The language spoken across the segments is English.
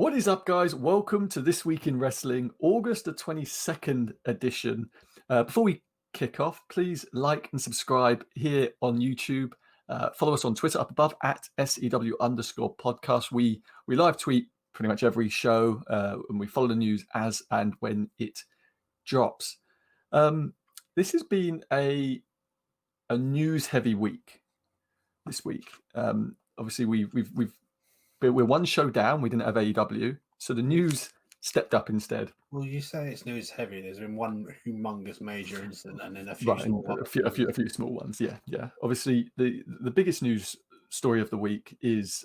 What is up, guys? Welcome to This Week in Wrestling, August the 22nd edition. Before we kick off, please like and subscribe here on YouTube. Follow us on Twitter up above at SEW_podcast. We live tweet pretty much every show, and we follow the news as and when it drops. This has been a news-heavy week this week. Obviously, we're one show down. We didn't have AEW, so the news stepped up instead. Well, you say it's news heavy. There's been one humongous major incident, and then a few small ones. A few small ones. Yeah. Obviously, the biggest news story of the week is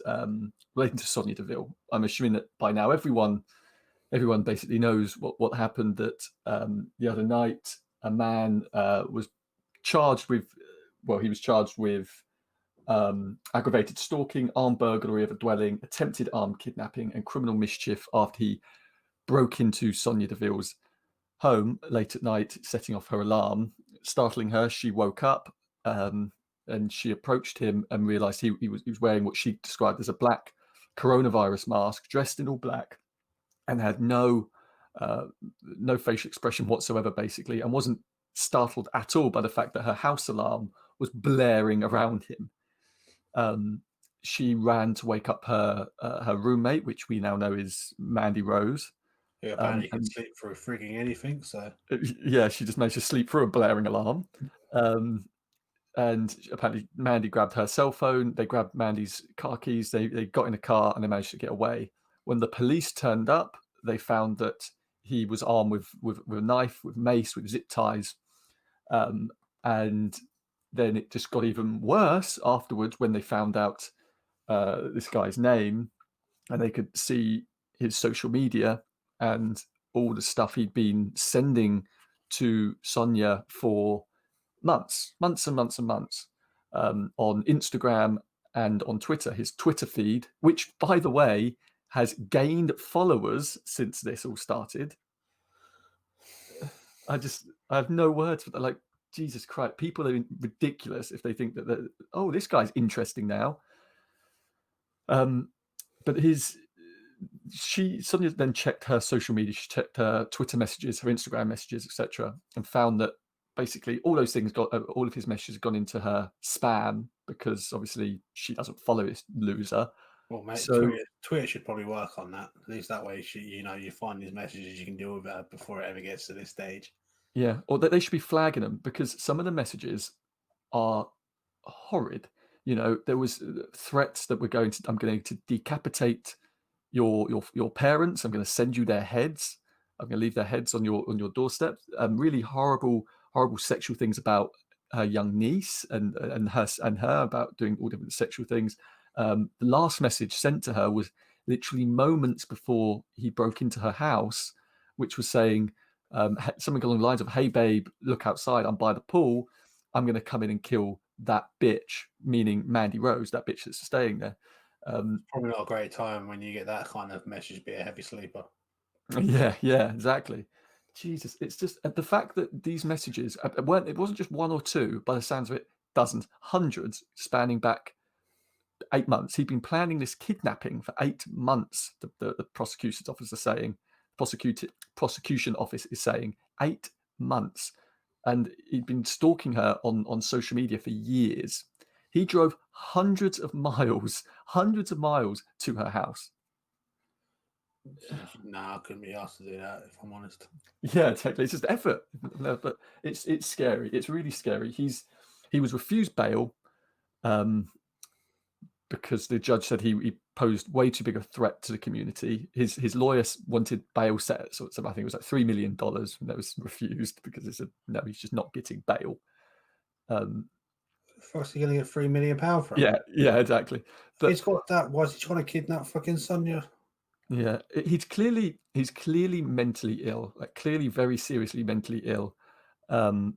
relating to Sonia Deville. I'm assuming that by now everyone basically knows what happened. That the other night, a man was charged with. Well, he was charged with aggravated stalking, armed burglary of a dwelling, attempted armed kidnapping, and criminal mischief after he broke into Sonia Deville's home late at night, setting off her alarm. Startling her, she woke up and she approached him and realized he was wearing what she described as a black coronavirus mask, dressed in all black, and had no facial expression whatsoever, basically, and wasn't startled at all by the fact that her house alarm was blaring around him. She ran to wake up her roommate, which we now know is Mandy Rose. Who apparently can sleep through frigging anything. So yeah, she just managed to sleep through a blaring alarm. And apparently Mandy grabbed her cell phone. They grabbed Mandy's car keys. They got in a car and they managed to get away. When the police turned up, they found that he was armed with a knife, with mace, with zip ties, and then it just got even worse afterwards when they found out this guy's name, and they could see his social media and all the stuff he'd been sending to Sonia for months on Instagram and on Twitter. His Twitter feed, which, by the way, has gained followers since this all started. I have no words for that. Like, Jesus Christ, people are ridiculous if they think that, oh, this guy's interesting now. But Sonia then checked her social media. She checked her Twitter messages, her Instagram messages, etc., and found that basically all those things all of his messages have gone into her spam, because obviously she doesn't follow this loser. Well, mate, so Twitter should probably work on that. At least that way, you find these messages, you can deal with it before it ever gets to this stage. Yeah, or that they should be flagging them, because some of the messages are horrid. There was threats that I'm going to decapitate your parents. I'm going to send you their heads. I'm going to leave their heads on your doorstep. Really horrible sexual things about her young niece and her about doing all different sexual things. The last message sent to her was literally moments before he broke into her house, which was saying something along the lines of, "Hey babe, look outside. I'm by the pool. I'm going to come in and kill that bitch," meaning Mandy Rose, that bitch that's staying there. Probably not a great time when you get that kind of message. Be a heavy sleeper. Yeah, exactly. Jesus, it's just the fact that these messages it wasn't just one or two, by the sounds of it, dozens, hundreds, spanning back 8 months. He'd been planning this kidnapping for 8 months. The prosecution office is saying 8 months, and he'd been stalking her on social media for years. He drove hundreds of miles to her house. Nah, I couldn't be asked to do that, if I'm honest. Yeah, technically, it's just effort. But it's scary. It's really scary. He was refused bail because the judge said he posed way too big a threat to the community. His lawyer wanted bail set, so I think it was like $3 million, and that was refused because they said no, he's just not getting bail. What's he going to get £3 million from? Yeah, exactly. But he's got that. Why is he trying to kidnap fucking Sonia? Yeah, he's clearly mentally ill, like clearly very seriously mentally ill. I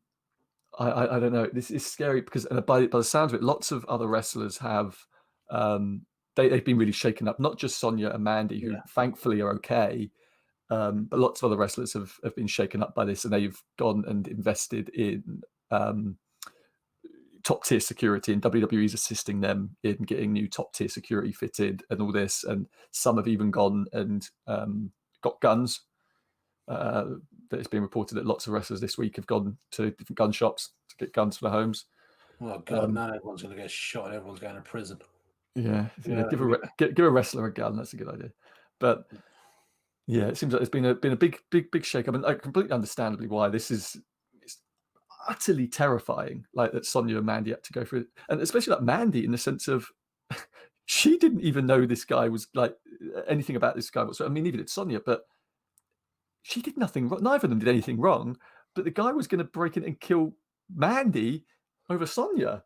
don't know. This is scary because by the sounds of it, lots of other wrestlers have they've been really shaken up. Not just Sonia and Mandy, who thankfully are okay, but lots of other wrestlers have been shaken up by this, and they've gone and invested in top tier security, and WWE's assisting them in getting new top tier security fitted and all this. And some have even gone and got guns. It's been reported that lots of wrestlers this week have gone to different gun shops to get guns for their homes. Oh God, now everyone's going to get shot and everyone's going to prison. Yeah, give a wrestler a gun. That's a good idea. But yeah, it seems like it's been a big shake up, and I completely understandably why this is. It's utterly terrifying, like that Sonia and Mandy had to go through it, and especially like Mandy in the sense of she didn't even know this guy was like anything about this guy whatsoever. I mean, even it's Sonia, but she did nothing wrong. Neither of them did anything wrong, but the guy was going to break in and kill Mandy over Sonia,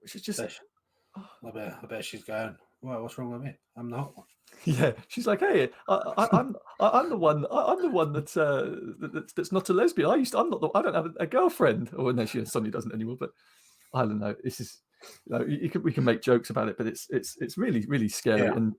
which is just. I bet she's going, well, what's wrong with me? I'm the hot one. Yeah, she's like, hey, I'm the one. I'm the one that's not a lesbian. I don't have a girlfriend. Or no, Sonia doesn't anymore. But I don't know. This is, we can make jokes about it, but it's really really scary. Yeah. And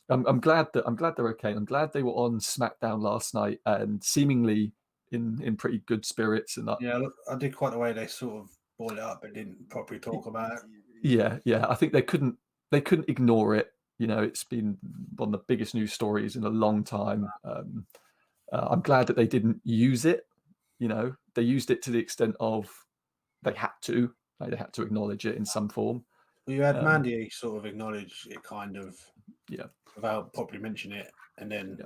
I'm glad they're okay. I'm glad they were on SmackDown last night and seemingly in pretty good spirits. And yeah, look, I did quite the way they sort of brought it up, but didn't properly talk about it. Yeah. I think they couldn't ignore it. It's been one of the biggest news stories in a long time. I'm glad that they didn't use it. They used it to the extent of they had to. Like they had to acknowledge it in some form. Well, you had Mandy sort of acknowledge it, kind of, without properly mentioning it, and then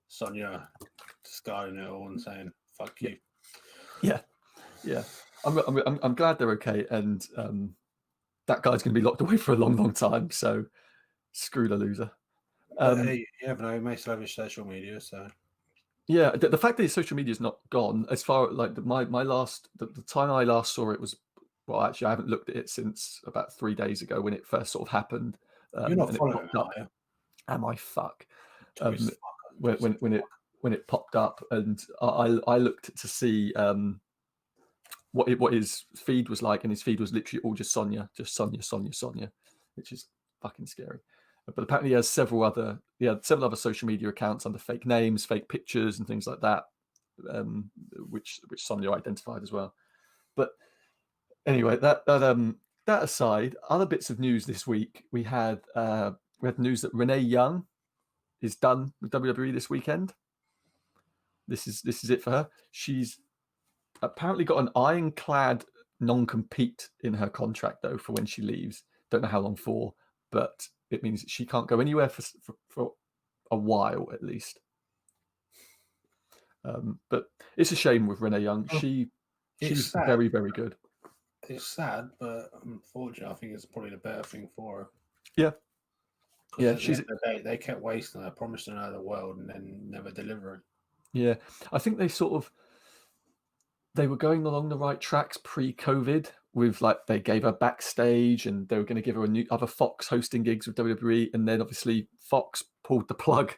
Sonia discarding it all and saying "fuck you." Yeah. I'm glad they're okay, and that guy's going to be locked away for a long, long time. So screw the loser. Hey, he may still have his social media. So yeah, the fact that his social media is not gone, as far like my last the time I last saw it was, well, actually I haven't looked at it since about 3 days ago when it first sort of happened. You're not following it, are you? Am I fuck? When it popped up, and I looked to see what his feed was like, and his feed was literally all just Sonia, which is fucking scary. But apparently he has several other social media accounts under fake names, fake pictures, and things like that, which Sonia identified as well. But anyway, that aside, other bits of news this week, we had news that Renee Young is done with WWE this weekend. This is it for her. She's apparently got an ironclad non-compete in her contract though for when she leaves. Don't know how long for, but it means she can't go anywhere for a while at least. But it's a shame with Renee Young. She's very, very good. It's sad, but unfortunately, I think it's probably the better thing for her. Yeah. Yeah, they kept wasting her, promising her the world, and then never delivering. Yeah, I think they were going along the right tracks pre-COVID with like they gave her backstage and they were going to give her other Fox hosting gigs with WWE, and then obviously Fox pulled the plug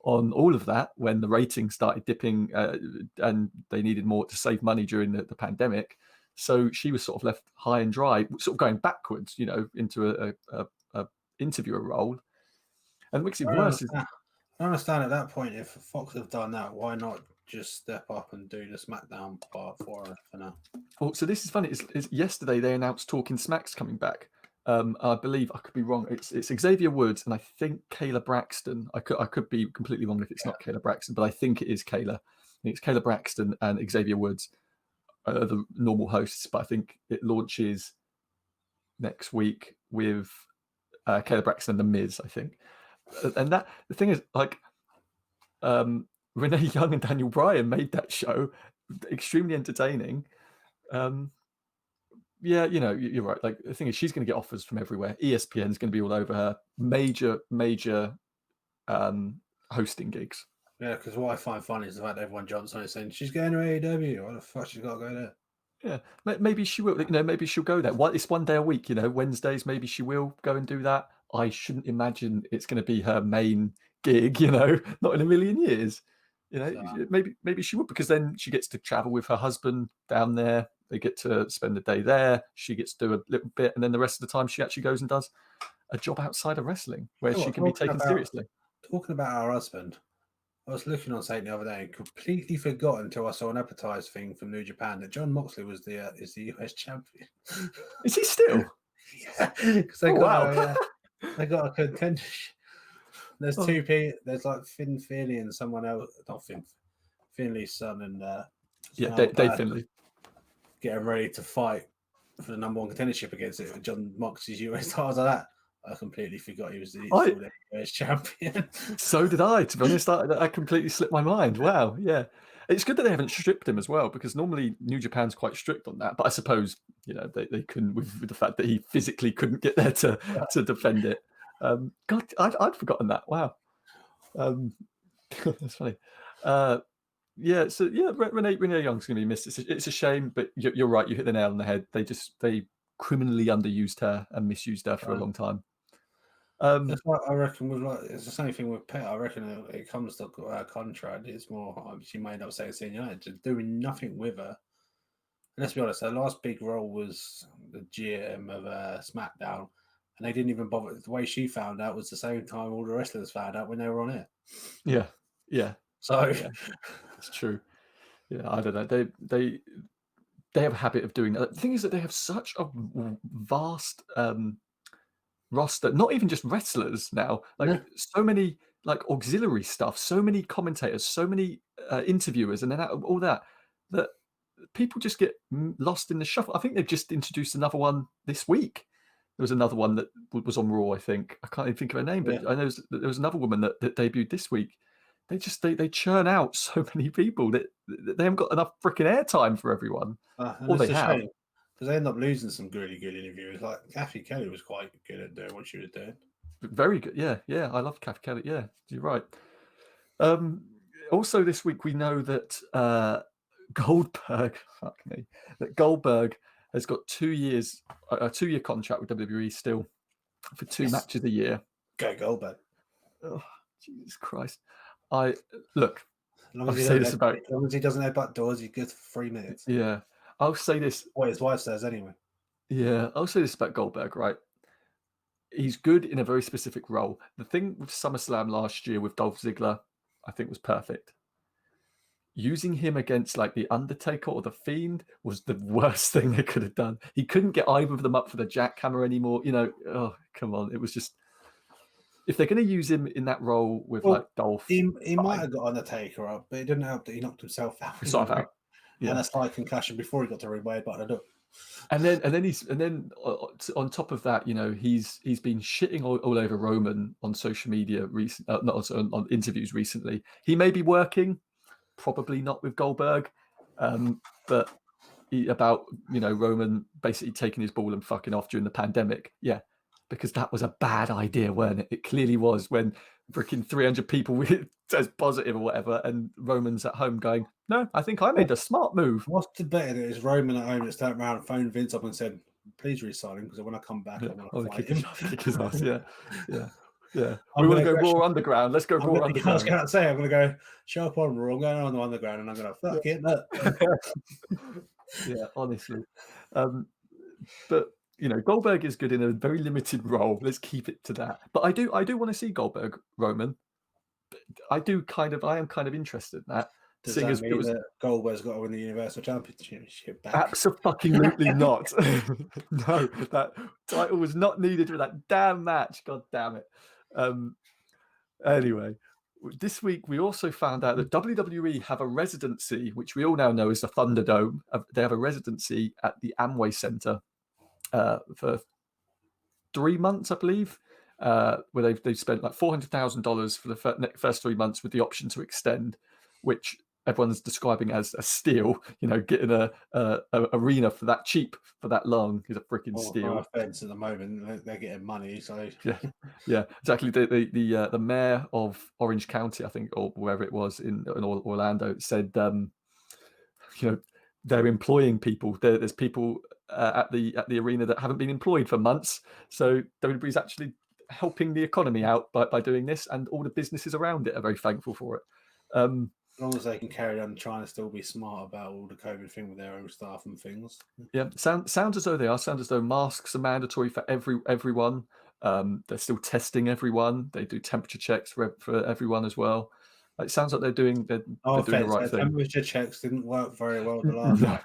on all of that when the ratings started dipping and they needed more to save money during the pandemic. So she was sort of left high and dry, sort of going backwards, into a interviewer role. And what makes it worse is, I don't understand at that point, if Fox have done that, why not just step up and do the SmackDown part for her for now? Well, so this is funny. It's yesterday they announced Talking Smack's coming back. I believe, I could be wrong. It's Xavier Woods and I think Kayla Braxton. I could be completely wrong if it's not Kayla Braxton, but I think it is Kayla. I think it's Kayla Braxton and Xavier Woods are the normal hosts, but I think it launches next week with Kayla Braxton and The Miz, I think. And the thing is, like, Renee Young and Daniel Bryan made that show extremely entertaining. Yeah, you're right. Like, the thing is, she's going to get offers from everywhere. ESPN is going to be all over her. Major hosting gigs. Yeah, because what I find funny is the fact that everyone jumps on it saying she's going to AEW. What the fuck, she's got to go there? Yeah, maybe she will. Maybe she'll go there. It's one day a week. Wednesdays. Maybe she will go and do that. I shouldn't imagine it's going to be her main gig. Not in a million years. Maybe she would, because then she gets to travel with her husband down there. They get to spend the day there. She gets to do a little bit, and then the rest of the time she actually goes and does a job outside of wrestling where she can be taken seriously. Talking about our husband, I was looking on something the other day and completely forgot until I saw an advertised thing from New Japan that John Moxley was is the US champion. Is he still? Yeah, because they wow. They got a contendership. There's two people. There's like Finn Finley and someone else. Not Finley's son and Dave Finley getting ready to fight for the number one contendership against it. John Moxley's US title. That I completely forgot he was the US champion. So did I. To be honest, I completely slipped my mind. Wow. Yeah. It's good that they haven't stripped him as well, because normally New Japan's quite strict on that. But I suppose, you know, they couldn't with the fact that he physically couldn't get there to defend it. God, I'd forgotten that. Wow. That's funny. Yeah. So yeah, Renee Young's going to be missed. It's a shame, but you're right. You hit the nail on the head. They criminally underused her and misused her for a long time. That's what I reckon with it's the same thing with Pet. I reckon it comes to contract. It's more she may not say it's just doing nothing with her. And let's be honest, her last big role was the GM of SmackDown, and they didn't even bother. The way she found out was the same time all the wrestlers found out when they were on air. Yeah. So it's true. Yeah, I don't know. They have a habit of doing that. The thing is that they have such a vast roster, not even just wrestlers now, so many auxiliary stuff, so many commentators, so many interviewers, and then all that people just get lost in the shuffle. I think they've just introduced another one this week. There was another one that was on Raw, I think. I can't even think of her name, but I know there was another woman that debuted this week. They churn out so many people that they haven't got enough freaking airtime for everyone. Or they have. Because they end up losing some really good interviewers. Like Kathy Kelly was quite good at doing what she was doing. Very good. Yeah. I love Kathy Kelly. Yeah, you're right. Also this week we know that Goldberg has got 2 years, a 2-year contract with WWE still for 2 matches a year. Go Goldberg. Oh, Jesus Christ. I'll say this about as long as he doesn't headbutt doors, he's good for 3 minutes. Yeah. I'll say this. What his wife says anyway. Yeah, I'll say this about Goldberg, right? He's good in a very specific role. The thing with SummerSlam last year with Dolph Ziggler, I think was perfect. Using him against the Undertaker or the Fiend was the worst thing they could have done. He couldn't get either of them up for the jackhammer anymore. Oh, come on. It was just, if they're going to use him in that role with Dolph, he might have got Undertaker up, but it didn't help that he knocked himself out. Yeah. And a slight concussion before he got to ring Wade, but I don't. And then on top of that, he's been shitting all over Roman on social media on interviews recently. He may be working, probably not with Goldberg, but about Roman basically taking his ball and fucking off during the pandemic. Yeah, because that was a bad idea, weren't it? It clearly was, when freaking 300 people test positive or whatever, and Roman's at home going, "No, I think I made a smart move." What's the better is Roman at home that turned around and phoned Vince up and said, "Please resign him, because when I come back, I want to fight him." Kick his ass. Yeah. We want to go Raw Underground. Let's go Raw Underground. I was going to say, I'm going to go show up on Raw. I'm going on the Underground, and I'm going to fuck it up. Yeah, honestly. But Goldberg is good in a very limited role. Let's keep it to that. But I do want to see Goldberg Roman. I am kind of interested in that. Does that mean that Goldberg's got to win the Universal Championship back? Absolutely not. No, that title was not needed for that damn match. God damn it. Anyway, this week we also found out that WWE have a residency, which we all now know is the ThunderDome. They have a residency at the Amway Center for 3 months, I believe, where they've spent $400,000 for the first 3 months with the option to extend, which everyone's describing as a steal. Getting a arena for that cheap for that long is a freaking steal. Feds at the moment, they're getting money, so yeah, exactly. The mayor of Orange County, I think, or wherever it was in Orlando, said they're employing people. There's people at the arena that haven't been employed for months, so WWE's actually helping the economy out by doing this, and all the businesses around it are very thankful for it. As long as they can carry on trying to still be smart about all the COVID thing with their own staff and things. Yeah, sounds as though they are. Sounds as though masks are mandatory for everyone. They're still testing everyone. They do temperature checks for everyone as well. It sounds like they're doing the right thing. Temperature checks didn't work very well the last No, time.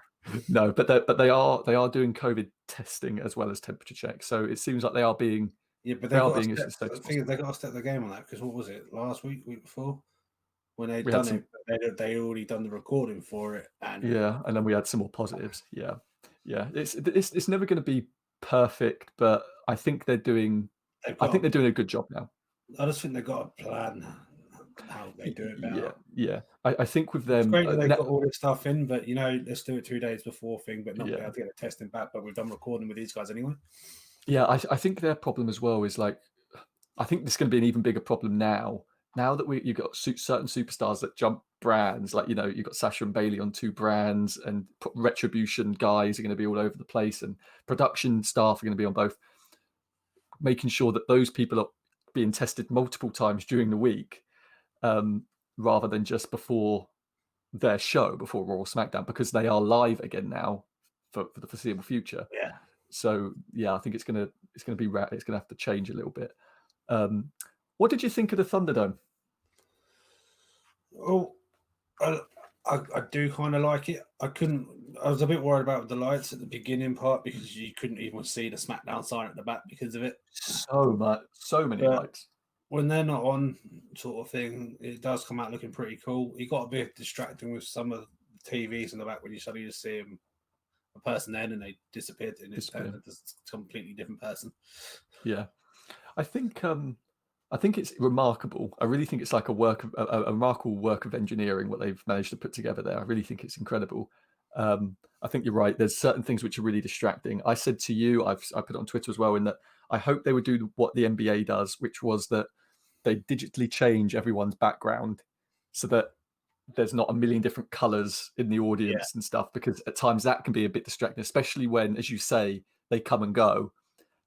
no, but they are doing COVID testing as well as temperature checks. So it seems like they are being But they they've are got being to as safe as the thing is possible. they've got to step the game on that, because what was it, last week before? When they'd We had done some, it, they already done the recording for it, and yeah, and then we had some more positives. Yeah, yeah. It's never going to be perfect, but I think they're doing they've I think got. they're doing a good job now. I just think they've got a plan how they do it Yeah, better. yeah. I think with It's them, great that they've got all this stuff in, but let's do it 2 days before thing, but not be yeah, able to get the testing back. But we've done recording with these guys anyway. yeah. I think their problem as well is like, I think this is going to be an even bigger problem now. Now that you've got certain superstars that jump brands, like you've got Sasha and Bailey on 2 brands, and Retribution guys are going to be all over the place, and production staff are going to be on both. Making sure that those people are being tested multiple times during the week, rather than just before their show, before Raw or SmackDown, because they are live again now for the foreseeable future. Yeah. So yeah, I think it's gonna be it's gonna have to change a little bit. What did you think of the Thunderdome? Oh, I do kind of like it. I was a bit worried about the lights at the beginning part, because you couldn't even see the SmackDown sign at the back because of it. So many But lights. when they're not on, sort of thing, it does come out looking pretty cool. It got a bit distracting with some of the TVs in the back when you suddenly just see a person then and they disappeared and it's turned into a completely different person. Yeah, I think it's remarkable. I really think it's like a remarkable work of engineering what they've managed to put together there. I really think it's incredible. I think you're right. There's certain things which are really distracting. I said to you, I put it on Twitter as well, in that I hope they would do what the NBA does, which was that they digitally change everyone's background so that there's not a million different colors in the audience and stuff, because at times that can be a bit distracting, especially when, as you say, they come and go.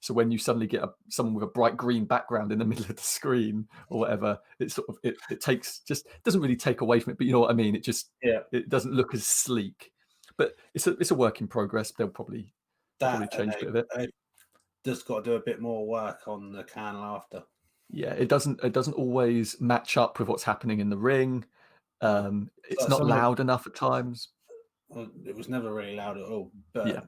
So when you suddenly get someone with a bright green background in the middle of the screen or whatever, it sort of it takes, just doesn't really take away from it, but you know what I mean. It just it doesn't look as sleek. But it's a work in progress. They'll probably change a bit of it. They've just got to do a bit more work on the can laughter. Yeah, it doesn't always match up with what's happening in the ring. It's not loud enough at times. It was never really loud at all. But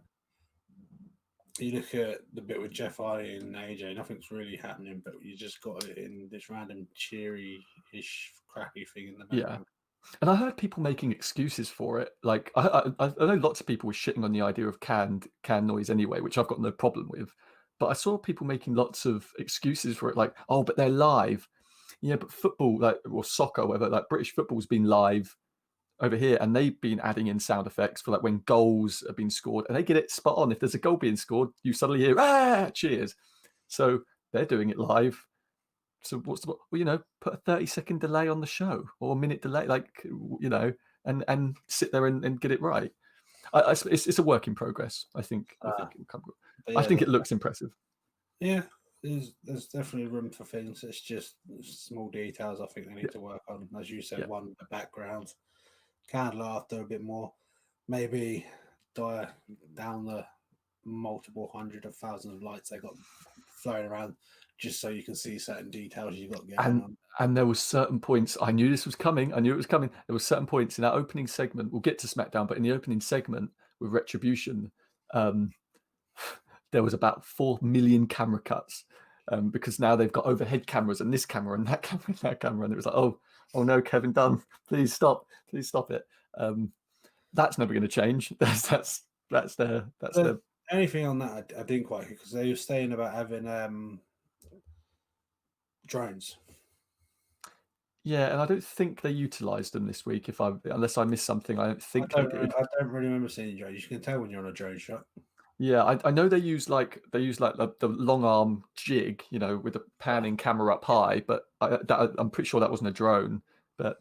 you look at the bit with Jeff Hardy and AJ, nothing's really happening, but you just got it in this random cheery-ish, crappy thing in the background. Yeah. And I heard people making excuses for it. Like I know lots of people were shitting on the idea of canned noise anyway, which I've got no problem with. But I saw people making lots of excuses for it, like, oh, but they're live. Yeah, but football, like, or soccer, whatever, like British football's been live over here, and they've been adding in sound effects for like when goals have been scored, and they get it spot on. If there's a goal being scored, you suddenly hear cheers. So they're doing it live. So what's the, well, put a 30-second delay on the show, or a minute delay, like, and sit there and get it right. It's a work in progress. I think it looks impressive. Yeah, there's definitely room for things. It's just small details I think they need to work on. As you said, one, the background, canned laughter a bit more, maybe dial down the multiple hundred of thousands of lights they got flowing around, just so you can see certain details you got going on. And there were certain points, I knew this was coming. I knew it was coming. There were certain points in that opening segment. We'll get to SmackDown, but in the opening segment with Retribution, there was about 4 million camera cuts, because now they've got overhead cameras and this camera and that camera and that camera, and it was like, oh no, Kevin Dunn, please stop it. That's never going to change. That's their anything on that I didn't quite, because they were saying about having drones. Yeah, and I don't think they utilised them this week. Unless I missed something, I don't think they did. I don't really remember seeing drones. You can tell when you're on a drone shot. Yeah, I know they use like the long arm jig, with the panning camera up high. But I'm pretty sure that wasn't a drone. But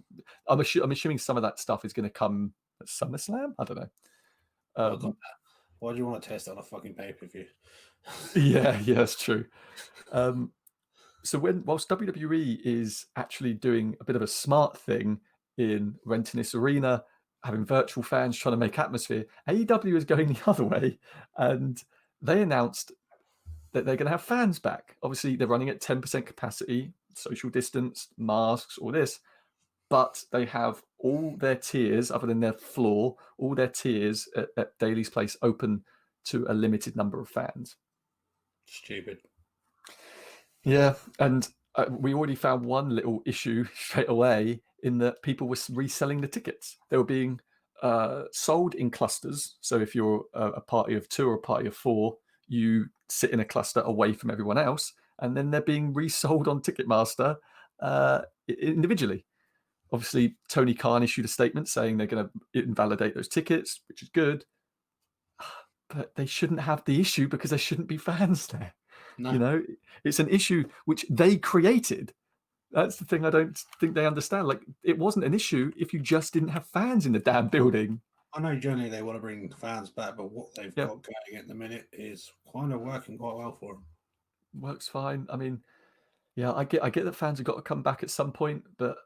I'm assuming some of that stuff is going to come at SummerSlam. I don't know. Why do you want to test on a fucking pay-per-view? Yeah, that's true. So whilst WWE is actually doing a bit of a smart thing in renting this arena, having virtual fans, trying to make atmosphere, AEW is going the other way, and they announced that they're going to have fans back. Obviously, they're running at 10% capacity, social distance, masks, all this. but they have all their tiers, other than their floor, all their tiers at Daly's Place open to a limited number of fans. Stupid. Yeah, and we already found one little issue straight away in that people were reselling the tickets. They were being sold in clusters. So if you're a party of 2 or a party of 4, you sit in a cluster away from everyone else, and then they're being resold on Ticketmaster individually. Obviously, Tony Khan issued a statement saying they're going to invalidate those tickets, which is good. But they shouldn't have the issue because there shouldn't be fans there. No. You know, it's an issue which they created. That's the thing I don't think they understand. Like, it wasn't an issue if you just didn't have fans in the damn building. I know generally they want to bring fans back, but what they've got going at the minute is kind of working quite well for them. Works fine. I mean, yeah, I get that fans have got to come back at some point, but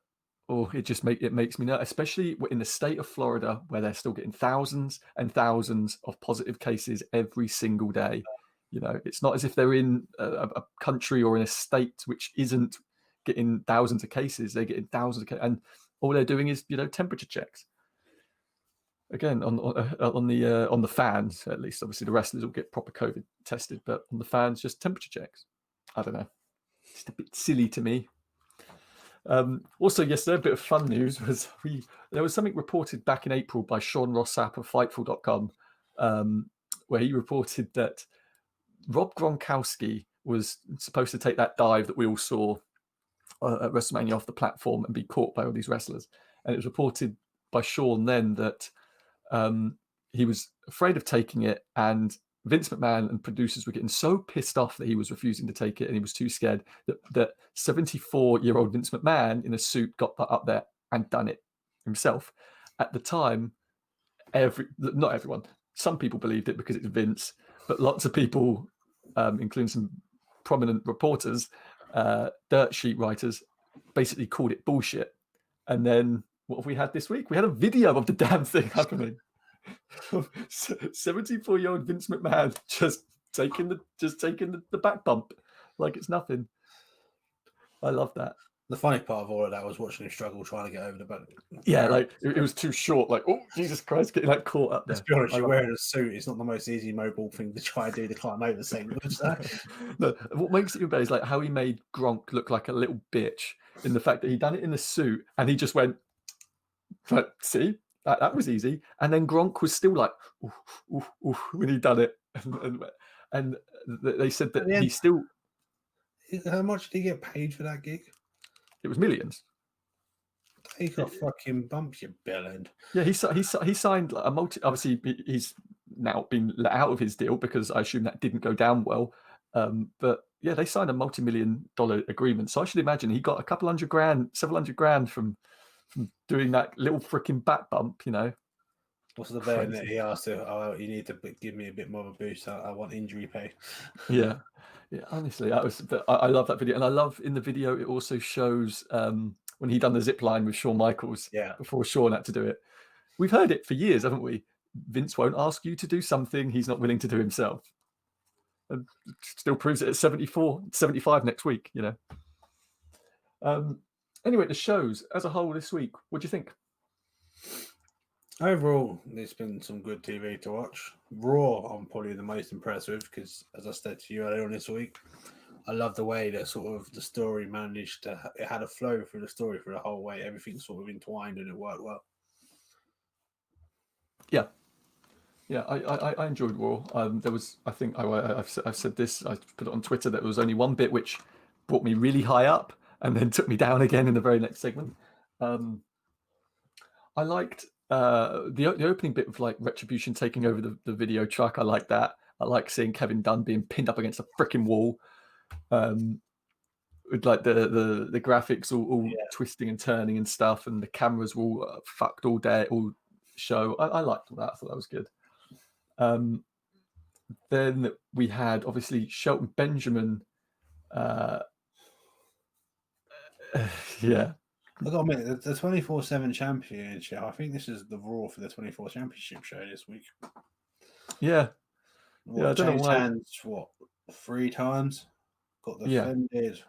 it makes me nervous, especially in the state of Florida, where they're still getting thousands and thousands of positive cases every single day. You know, it's not as if they're in a country or in a state which isn't getting thousands of cases. They're getting thousands of cases, and all they're doing is, you know, temperature checks. Again, on the fans, at least. Obviously, the wrestlers will get proper COVID tested, but on the fans, just temperature checks. I don't know. It's a bit silly to me. Also, yesterday, a bit of fun news was there was something reported back in April by Sean Rossap of Fightful.com, where he reported that Rob Gronkowski was supposed to take that dive that we all saw at WrestleMania off the platform and be caught by all these wrestlers. And it was reported by Sean then that he was afraid of taking it, and Vince McMahon and producers were getting so pissed off that he was refusing to take it and he was too scared that 74-year-old Vince McMahon in a suit got up there and done it himself. At the time, not everyone, some people believed it because it's Vince, but lots of people, including some prominent reporters, dirt sheet writers, basically called it bullshit. And then what have we had this week? We had a video of the damn thing happening. 74-year-old Vince McMahon just taking the back bump like it's nothing. I love that. The funny part of all of that was watching him struggle trying to get over the back. Yeah, like it was too short. Like, oh Jesus Christ, getting like caught up there. Let's be honest, you're wearing a suit. It's not the most easy mobile thing to try and do to climb over thing. No, what makes it even better is like how he made Gronk look like a little bitch in the fact that he done it in the suit and he just went, but see. That was easy, and then Gronk was still like, oof, oof, oof, when he done it, and they said that he still. How much did he get paid for that gig? It was millions. He got fucking bumped, you bellend. Yeah, he signed a Obviously, he's now been let out of his deal because I assume that didn't go down well. But yeah, they signed a multi-million-dollar agreement. So I should imagine he got a couple hundred grand, several hundred grand from doing that little freaking back bump, you know. What's the vein that he asked him? Oh, you need to give me a bit more of a boost. I want injury pay. Yeah. Honestly, I love that video, and I love in the video it also shows when he done the zip line with Shawn Michaels. Yeah. Before Shawn had to do it. We've heard it for years, haven't we? Vince won't ask you to do something he's not willing to do himself, and still proves it at 75 next week. You know. Anyway, the shows as a whole this week, what do you think? Overall, there's been some good TV to watch. Raw, I'm probably the most impressed with because, as I said to you earlier on this week, I love the way that sort of the story managed to. It had a flow through the story for the whole way. Everything sort of entwined and it worked well. Yeah, I enjoyed Raw. There was, I think, I've said this. I put it on Twitter that there was only one bit which brought me really high up and then took me down again in the very next segment. I liked the opening bit of like Retribution taking over the video truck. I like that. I like seeing Kevin Dunn being pinned up against a freaking wall, with like the graphics all twisting and turning and stuff, and the cameras were all fucked all day, all show. I liked all that. I thought that was good. Then we had obviously Shelton Benjamin. Yeah. I got to admit, the 24/7 championship, I think this is the Raw for the 24 championship show this week. Yeah. I don't know why. Hands, 3 times? Got defended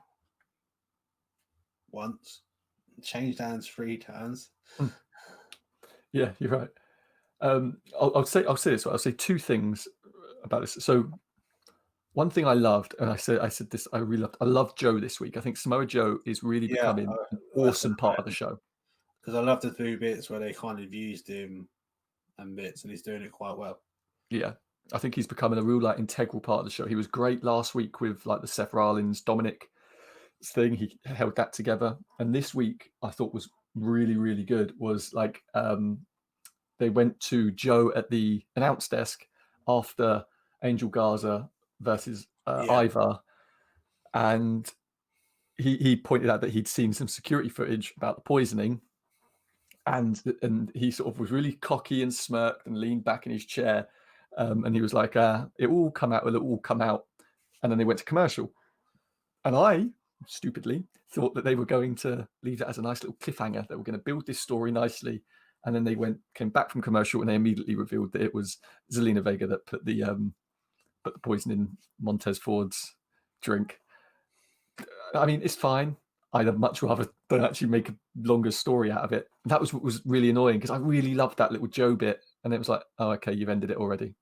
once. changed hands 3 times. Yeah, you're right. I'll say this. I'll say 2 things about this. So one thing I loved, and I said this, I really loved. I loved Joe this week. I think Samoa Joe is really becoming an awesome part of the show. Because I love the 2 bits where they kind of used him and bits, and he's doing it quite well. Yeah, I think he's becoming a real like integral part of the show. He was great last week with like the Seth Rollins Dominic thing. He held that together, and this week I thought was really, really good. Was like they went to Joe at the announce desk after Angel Garza versus Ivar, and he pointed out that he'd seen some security footage about the poisoning, and he sort of was really cocky and smirked and leaned back in his chair, and he was like, "It will come out, will it all come out?" And then they went to commercial, and I stupidly thought that they were going to leave it as a nice little cliffhanger. They were going to build this story nicely, and then they came back from commercial, and they immediately revealed that it was Zelina Vega that put the poison in Montez Ford's drink. I mean, it's fine. I'd much rather than actually make a longer story out of it. That was what was really annoying, because I really loved that little Joe bit, and it was like, oh, okay, you've ended it already.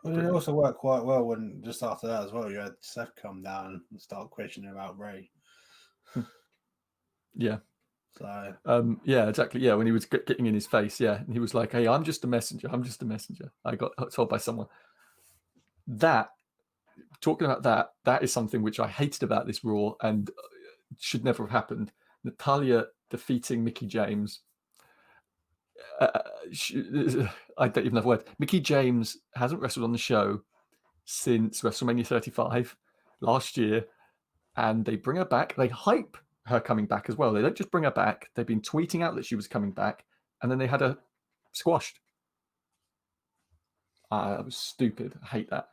Well, it also worked quite well when just after that as well, you had Seth come down and start questioning about Ray. Yeah. So yeah, exactly. Yeah, when he was getting in his face, yeah, and he was like, "Hey, I'm just a messenger. I'm just a messenger. I got told by someone." That, talking about that is something which I hated about this Raw and should never have happened. Natalya defeating Mickie James. I don't even have words. Mickie James hasn't wrestled on the show since WrestleMania 35 last year, and they bring her back. They hype her coming back as well. They don't just bring her back. They've been tweeting out that she was coming back, and then they had her squashed. That was stupid. I hate that.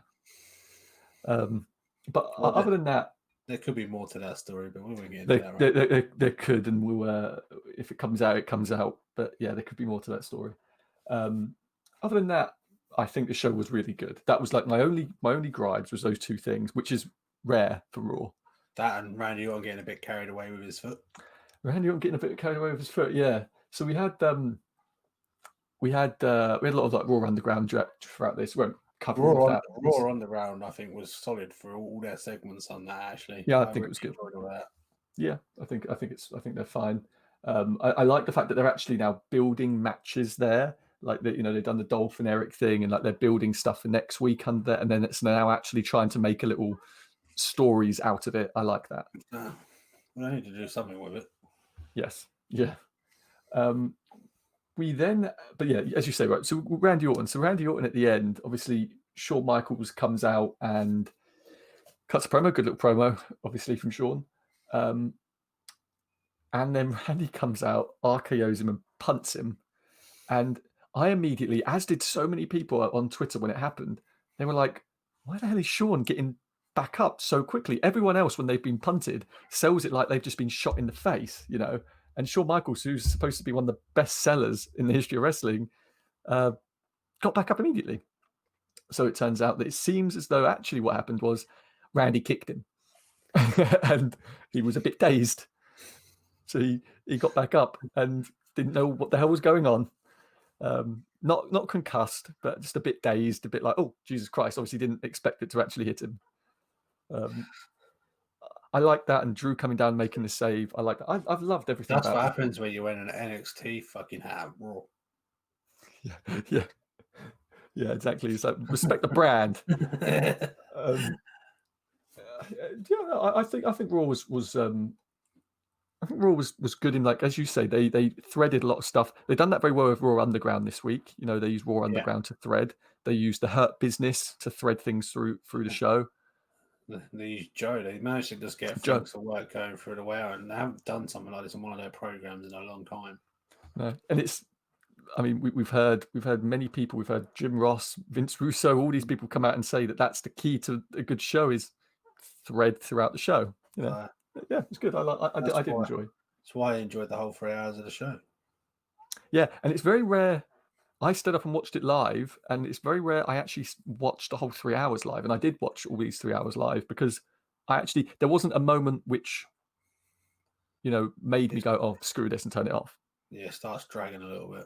But other than that, there could be more to that story, but we won't get into that. Right? There could, and we'll if it comes out, it comes out. But yeah, there could be more to that story. Other than that, I think the show was really good. That was like my only gripes was those 2 things, which is rare for Raw. That and Randy Orton getting a bit carried away with his foot. Randy Orton getting a bit carried away with his foot, yeah. So we had a lot of like Raw Underground throughout this. We won't cover all of that. Raw Underground, I think, was solid for all their segments on that. Actually, yeah, I think it was good. Yeah, I think they're fine. I like the fact that they're actually now building matches there. Like they've done the Dolphin Eric thing, and like they're building stuff for next week and then it's now actually trying to make a little stories out of it. I like that. We need to do something with it. Yes. Yeah. But yeah, as you say, right. So Randy Orton at the end, obviously Shawn Michaels comes out and cuts a promo, good little promo, obviously from Shawn. And then Randy comes out, RKO's him and punts him. And I immediately, as did so many people on Twitter when it happened, they were like, why the hell is Shawn getting back up so quickly? Everyone else, when they've been punted, sells it like they've just been shot in the face, And Shawn Michaels, who's supposed to be one of the best sellers in the history of wrestling, got back up immediately. So it turns out that it seems as though actually what happened was Randy kicked him. And he was a bit dazed. So he got back up and didn't know what the hell was going on. Not concussed, but just a bit dazed, a bit like, oh, Jesus Christ. Obviously didn't expect it to actually hit him. I like that, and Drew coming down making the save. I like that. I've loved everything. That's what happens when you win an NXT fucking hat Raw. Yeah, exactly. It's like respect the brand. I think Raw was I think Raw was good in, like, as you say, they threaded a lot of stuff. They've done that very well with Raw Underground this week. They used Raw Underground to thread. They used the Hurt Business to thread things through the show. They used Joe. They managed to just get things to work going through the way, and they haven't done something like this in one of their programs in a long time. No, and it's. I mean, we've heard many people. We've heard Jim Ross, Vince Russo, all these people come out and say that that's the key to a good show is thread throughout the show. Yeah, it's good. I did enjoy. That's why I enjoyed the whole 3 hours of the show. Yeah, and it's very rare. I stood up and watched it live, and it's very rare I actually watched the whole 3 hours live. And I did watch all these 3 hours live because there wasn't a moment which made me go, oh, screw this and turn it off. Yeah, it starts dragging a little bit.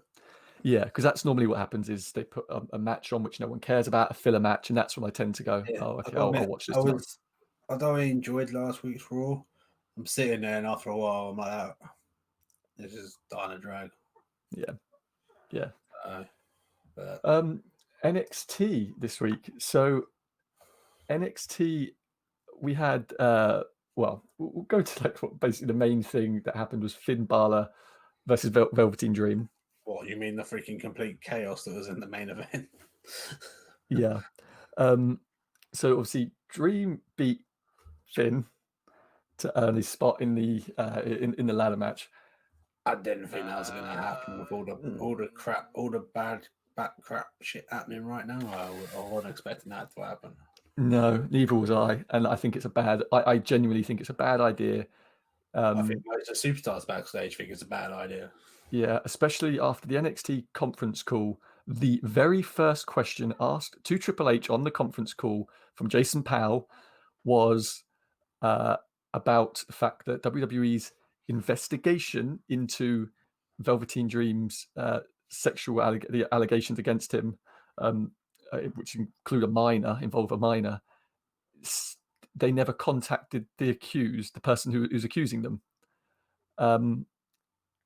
Yeah, because that's normally what happens is they put a match on which no one cares about, a filler match, and that's when I tend to go, Yeah, oh, okay, I've got to I'll admit, watch this tonight. although I enjoyed last week's Raw, I'm sitting there and after a while I'm like, oh, this is starting to drag. Yeah. But NXT this week. So NXT, we had we'll go to like what basically the main thing that happened was Finn Balor versus Velveteen Dream. what, you mean the freaking complete chaos that was in the main event? Yeah. So obviously Dream beat Finn to earn his spot in the in the ladder match. I didn't think that was going to happen with all the crap, all the bad back crap shit happening right now. I wasn't expecting that to happen. No, neither was I, and I think it's I genuinely think it's a bad idea. I think most of the superstars backstage think it's a bad idea. Yeah, especially after the NXT conference call, the very first question asked to Triple H on the conference call from Jason Powell was about the fact that WWE's investigation into Velveteen Dream's sexual allegations against him, which involve a minor, they never contacted the accused, the person who's accusing them.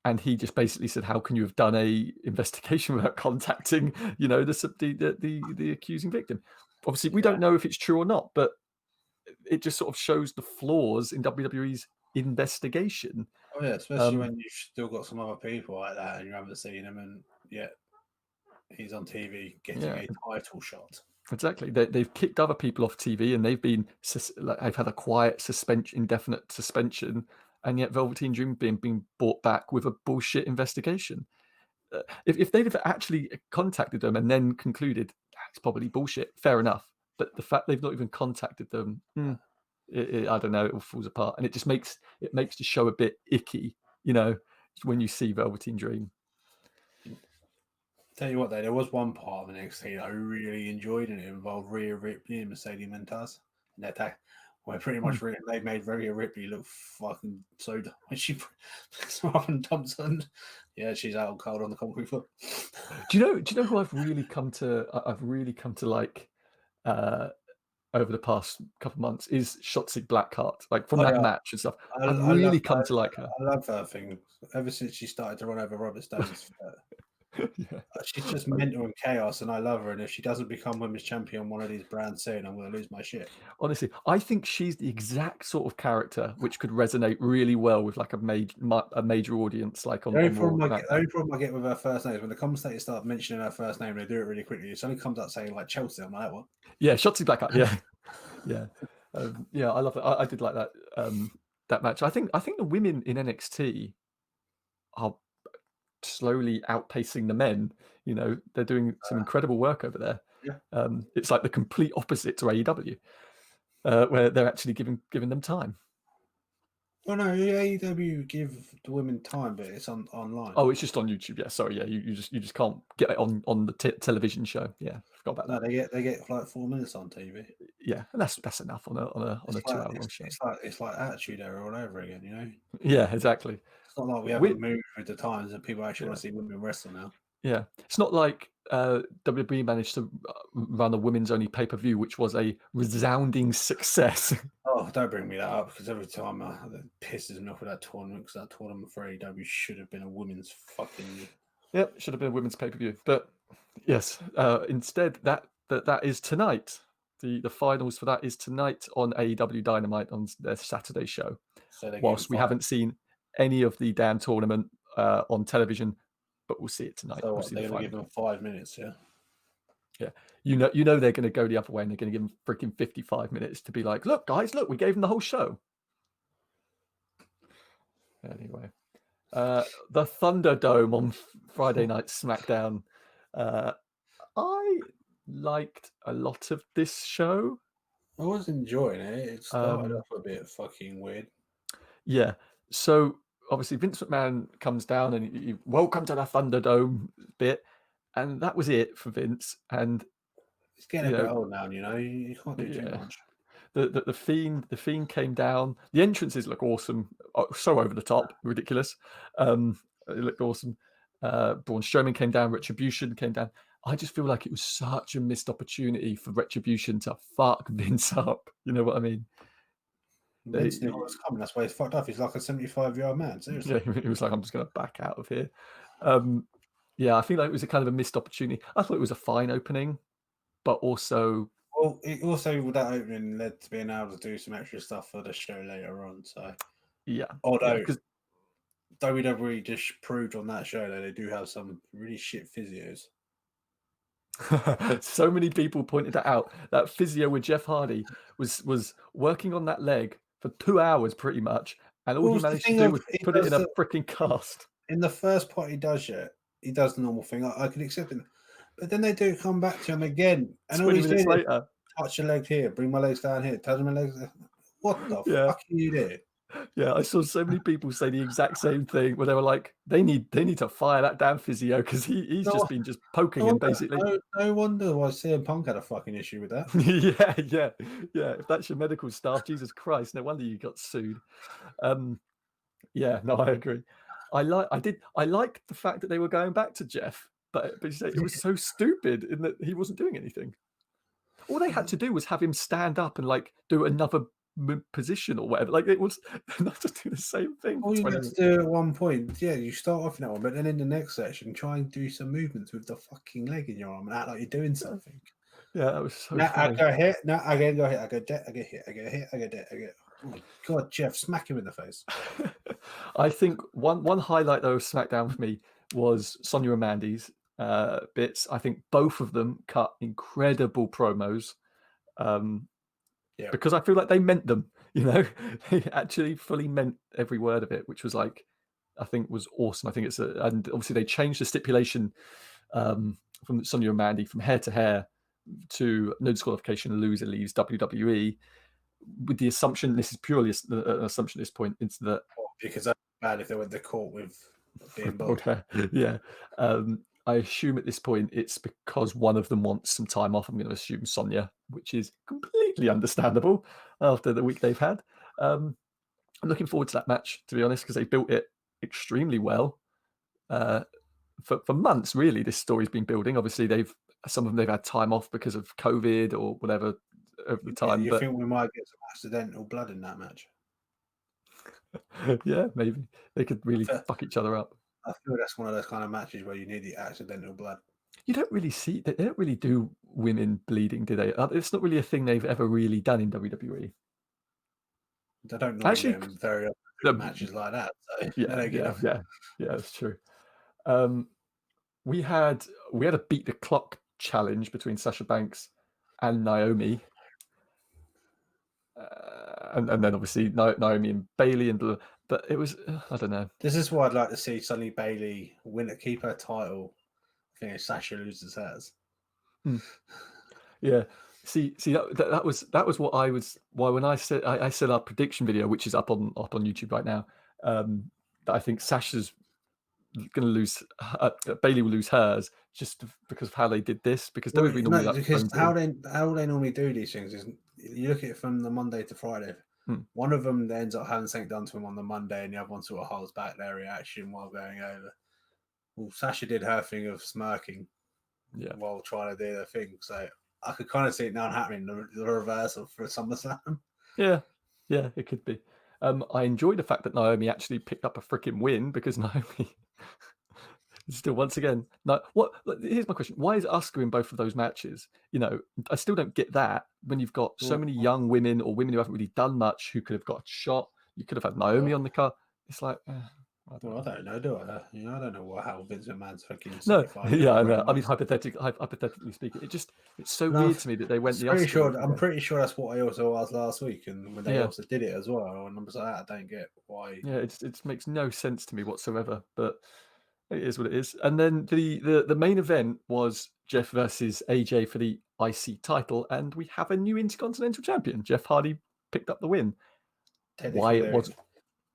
And he just basically said, "How can you have done a investigation without contacting, the accusing victim?" Obviously, we don't know if it's true or not, but it just sort of shows the flaws in WWE's investigation. Oh yeah, especially when you've still got some other people like that and you haven't seen him, and yet he's on TV getting a title shot. Exactly. They've kicked other people off TV, and they've had a quiet indefinite suspension, and yet Velveteen Dream being brought back with a bullshit investigation. If they'd have actually contacted them and then concluded it's probably bullshit, fair enough. But the fact they've not even contacted them, I don't know, it all falls apart, and it makes the show a bit icky, when you see Velveteen Dream. Tell you what, though, there was one part of the NXT that I really enjoyed, and it involved Rhea Ripley and Mercedes Montez in that attack, where pretty much they made Rhea Ripley look fucking so dumb when she dumps and she's out cold on the concrete floor. Do you know who I've really come to like over the past couple of months is Shotzi Blackheart, like from that match and stuff. I've really come to like her. I love her thing ever since she started to run over Robert Stone's. She's just mental and chaos, and I love her. And if she doesn't become women's champion on one of these brands soon, I'm going to lose my shit. Honestly, I think she's the exact sort of character which could resonate really well with like a major audience. Like on the only problem I get with her first name is when the commentators start mentioning her first name, they do it really quickly. It suddenly comes out saying like Chelsea. I'm like, what? Yeah, Shotzi Blackheart. Yeah, I love it. I did like that that match. I think the women in NXT are slowly outpacing the men. They're doing some incredible work over there. It's like the complete opposite to AEW, where they're actually giving them time. Well, no, AEW give the women time, but it's online. Oh, it's just on YouTube. Yeah, sorry. Yeah, you just can't get it on the television show. Yeah, forgot about that. No, they get like 4 minutes on TV. Yeah, and that's enough on a 2-hour long show. It's like Attitude Era all over again, Yeah, exactly. It's not like we haven't moved with the times and people actually want to see women wrestle now. Yeah, it's not like WWE managed to run a women's only pay-per-view, which was a resounding success. Oh, don't bring me that up, because every time that pisses me off with that tournament, because that tournament for AEW should have been a women's fucking... Yep, should have been a women's pay-per-view. But yes, instead that is tonight. The finals for that is tonight on AEW Dynamite on their Saturday show. So whilst we haven't seen any of the damn tournament on television, but we'll see it tonight. So they're going to give them 5 minutes, yeah? Yeah. You know they're going to go the other way and they're going to give them freaking 55 minutes to be like, look, guys, look, we gave them the whole show. Anyway. The Thunderdome on Friday night SmackDown. I liked a lot of this show. I was enjoying it. It started off a bit fucking weird. Yeah. So obviously Vince McMahon comes down and he welcome to the Thunderdome bit, and that was it for Vince. And it's getting a bit old now, you can't do too much. the Fiend came down. The entrances look awesome, so over the top, ridiculous. It looked awesome. Braun Strowman came down. Retribution came down. I just feel like it was such a missed opportunity for Retribution to fuck Vince up. You know what I mean? Vince knew what was coming. That's why he's fucked up. He's like a 75-year-old man. Seriously. Yeah, he was like, I'm just going to back out of here. Yeah, I feel like it was a kind of a missed opportunity. I thought it was a fine opening, but also... Well, it also, with that opening, led to being able to do some extra stuff for the show later on. So, yeah. Although, WWE just proved on that show that they do have some really shit physios. So many people pointed that out. That physio with Jeff Hardy was working on that leg for 2 hours pretty much, and all he managed to do was put it in a freaking cast. In the first part, he does the normal thing. I can accept it, but then they do come back to him again, and all he's doing later, touch your leg here, bring my legs down here, touch my legs. What the fuck are you doing? Yeah, I saw so many people say the exact same thing where they were like, they need to fire that damn physio because he's just been poking him basically. No wonder why CM Punk had a fucking issue with that. yeah. If that's your medical staff, Jesus Christ, no wonder you got sued. Yeah, no, I agree. I liked the fact that they were going back to Jeff, but you say it was so stupid in that he wasn't doing anything. All they had to do was have him stand up and like do another position or whatever. Like it was not to do the same thing. All you had to do at one point, you start off in that one, but then in the next section, try and do some movements with the fucking leg in your arm and act like you're doing something. Yeah, that was so. Now I go here. Now again, go here. I go there. I get here. I go here. I go there. I go. Oh my god, Jeff, smack him in the face. I think one highlight though of SmackDown for me was Sonia and Mandy's bits. I think both of them cut incredible promos. Because I feel like they meant them, they actually fully meant every word of it, which was like, I think was awesome. I think and obviously they changed the stipulation from Sonia and Mandy from hair to hair to no disqualification, loser leaves WWE, with the assumption, this is purely an assumption at this point, into that because that's bad if they went to court with being bald hair. Yeah. I assume at this point it's because one of them wants some time off. I'm going to assume Sonia, which is completely understandable after the week they've had. I'm looking forward to that match, to be honest, because they built it extremely well. For months, really, this story's been building. Obviously, some of them they've had time off because of COVID or whatever over the time. You think we might get some accidental blood in that match? Yeah, maybe they could really fuck each other up. I feel that's one of those kind of matches where you need the accidental blood. You don't really see they don't really do women bleeding, do they? It's not really a thing they've ever really done in WWE. They don't normally get very often matches like that. So yeah, that's true. We had a beat the clock challenge between Sasha Banks and Naomi. And then obviously Naomi and Bailey but it was I don't know. This is what I'd like to see. Suddenly Bailey keep her title. I think Sasha loses hers. Yeah. See that was what I was. Why when I said our prediction video, which is up on YouTube right now, that I think Sasha's going to lose. Bailey will lose hers just because of how they did this. Because how they normally do these things is you look at it from the Monday to Friday. One of them ends up having something done to him on the Monday, and the other one sort of holds back their reaction while going over. Well, Sasha did her thing of smirking, while trying to do their thing. So I could kind of see it now happening, the reversal for SummerSlam. Yeah, it could be. I enjoy the fact that Naomi actually picked up a freaking win because Naomi still once again. Here's my question: why is Asuka in both of those matches? I still don't get that when you've got so many young women or women who haven't really done much who could have got a shot. You could have had Naomi on the card. It's like. I don't know, do I? I don't know how Vince McMahon's fucking. No, yeah, I know. I mean, hypothetically speaking, it's so weird to me that they went the other way. I'm pretty sure that's what I also asked last week, and when they also did it as well. And I'm just like, I don't get why. Yeah, it makes no sense to me whatsoever, but it is what it is. And then the main event was Jeff versus AJ for the IC title, and we have a new Intercontinental Champion. Jeff Hardy picked up the win. Why it wasn't?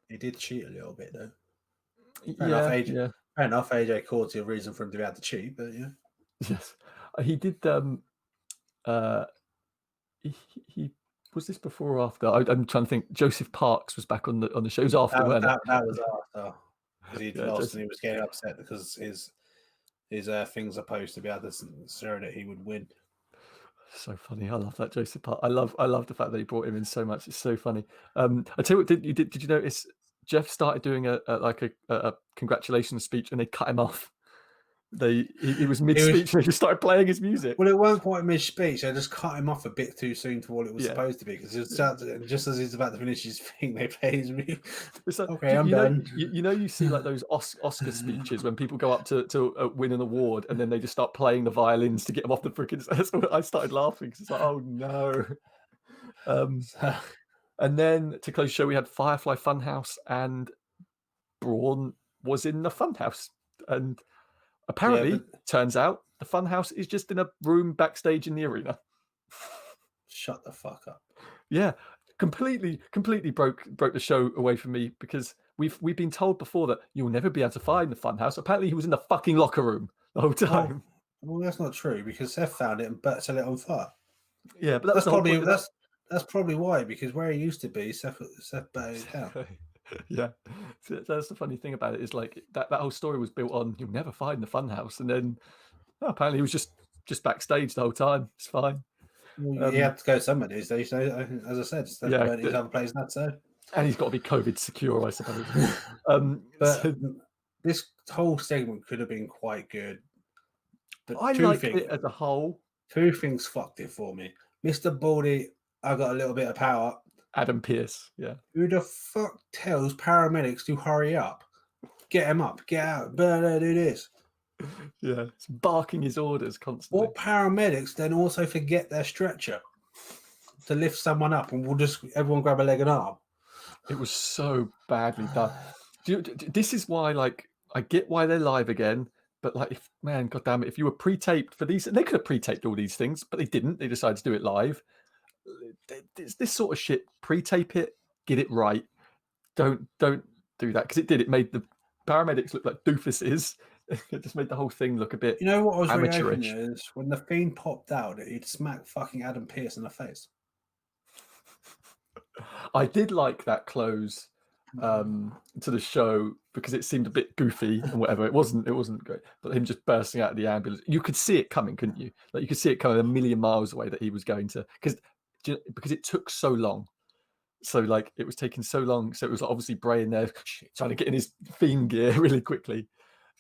He did cheat a little bit though. Fair enough, AJ called a reason for him to be able to cheat, but yeah. Yes. He did he was this before or after? I'm trying to think. Joseph Parks was back on the shows after, That, weren't it? that was after, because he'd Yeah, lost and he was getting upset because his things are supposed to be able to show that he would win. So funny. I love that Joseph Parks. I love the fact that he brought him in so much. It's so funny. I tell you what, did you notice Jeff started doing a congratulations speech and they cut him off? He was mid speech and he just started playing his music. Well, it weren't quite mid speech. They just cut him off a bit too soon to what it was supposed to be, because just as he's about to finish his thing, they play his music. It's like, okay, I'm done. You see like those Oscar speeches when people go up to win an award and then they just start playing the violins to get them off the freaking. So I started laughing because it's like, oh no. And then to close the show, we had Firefly Funhouse and Braun was in the Funhouse, and apparently, turns out the Funhouse is just in a room backstage in the arena. Shut the fuck up. Yeah, completely broke the show away from me, because we've been told before that you'll never be able to find the Funhouse. Apparently, he was in the fucking locker room the whole time. Well, that's not true, because Seth found it and set it on fire. Yeah, but that's probably why, because where he used to be, Seth burnt it down. Yeah, so that's the funny thing about it, is like that whole story was built on you'll never find the Funhouse, and then apparently he was just backstage the whole time. It's fine. Well, he had to go somewhere these days. So, as I said, Seth burnt his other place. That's so. And he's got to be COVID secure, I suppose. But this whole segment could have been quite good. But I liked it as a whole. Two things fucked it for me. Mr. Baldy, I got a little bit of power. Adam Pearce, yeah. Who the fuck tells paramedics to hurry up? Get him up, get out, do this. Yeah, it's barking his orders constantly. What paramedics then also forget their stretcher to lift someone up, and everyone grab a leg and arm? It was so badly done. This is why, like, I get why they're live again, but like, God damn it, if you were pre-taped for these, they could have pre-taped all these things, but they didn't. They decided to do it live. This sort of shit, pre-tape it, get it right. Don't do that, because it made the paramedics look like doofuses. It just made the whole thing look a bit. You know what I was amateurish. Really is when the Fiend popped out, he'd smack fucking Adam Pearce in the face. I did like that close to the show, because it seemed a bit goofy and whatever. It wasn't great, but him just bursting out of the ambulance, you could see it coming, couldn't you? Like, you could see it coming a million miles away that he was going to, because it took so long. So like, it was taking so long. So it was obviously Bray in there trying to get in his Fiend gear really quickly.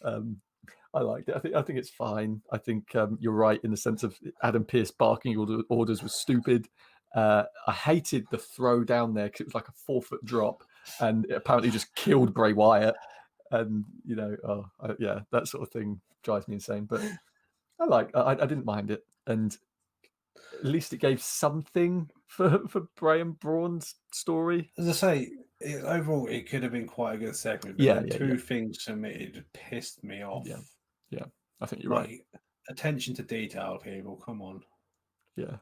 I liked it. I think it's fine. I think you're right in the sense of Adam Pearce barking orders was stupid. I hated the throw down there, because it was like a 4-foot drop, and it apparently just killed Bray Wyatt. And that sort of thing drives me insane. But I didn't mind it, and at least it gave something for Bray and Braun's story. As I say, overall, it could have been quite a good segment. But two things for me that pissed me off. Yeah, I think you're right. Attention to detail, people. Come on. Yeah.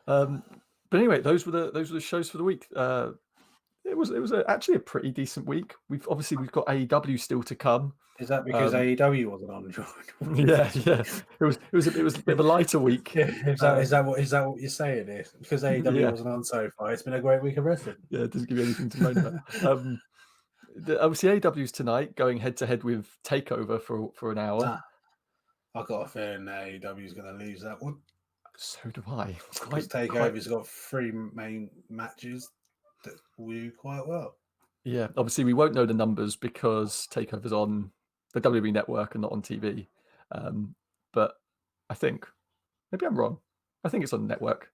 But anyway, those were the shows for the week. It was actually a pretty decent week. We've got AEW still to come. Is that because AEW wasn't on? Yeah. It was a bit of a lighter week. Is that what you're saying? Is because AEW wasn't on so far? It's been a great week of wrestling. Yeah, it doesn't give you anything to moan about. Obviously, AEW's tonight going head to head with Takeover for an hour. I've got a feeling AEW's going to lose that one. So do I. Because Takeover's got 3 main matches that will do quite well. Yeah, obviously we won't know the numbers because Takeover's on the WWE Network and not on TV. But I think, maybe I'm wrong. I think it's on the network.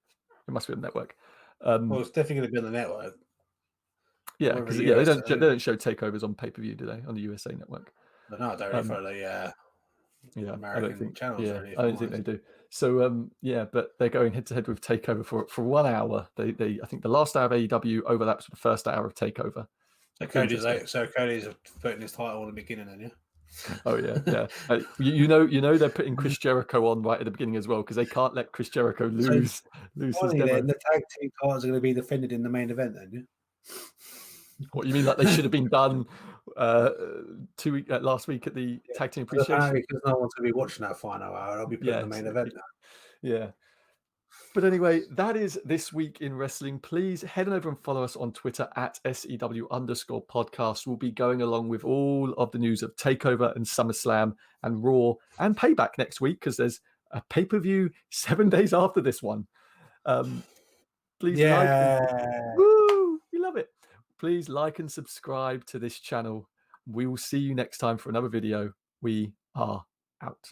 It must be on the network. Well, it's definitely going to be on the network. Yeah, because they don't show takeovers on pay-per-view, do they? On the USA Network. But no, don't for the American channels. Yeah, I don't think they do. So but they're going head to head with Takeover for 1 hour. They I think the last hour of AEW overlaps with the first hour of Takeover. So Cody's putting his title in the beginning, then, yeah. Oh yeah. You know they're putting Chris Jericho on right at the beginning as well, because they can't let Chris Jericho lose his demo. Then the tag team cards are going to be defended in the main event, then, yeah. What you mean, like they should have been done last week at the tag team appreciation? Because no one's going to be watching that final hour. I'll be putting the main event now. Yeah. But anyway, that is this week in wrestling. Please head on over and follow us on Twitter at SEW_podcast. We'll be going along with all of the news of TakeOver and SummerSlam and Raw and Payback next week, because there's a pay-per-view 7 days after this one. Please woo, we love it. Please like and subscribe to this channel. We will see you next time for another video. We are out.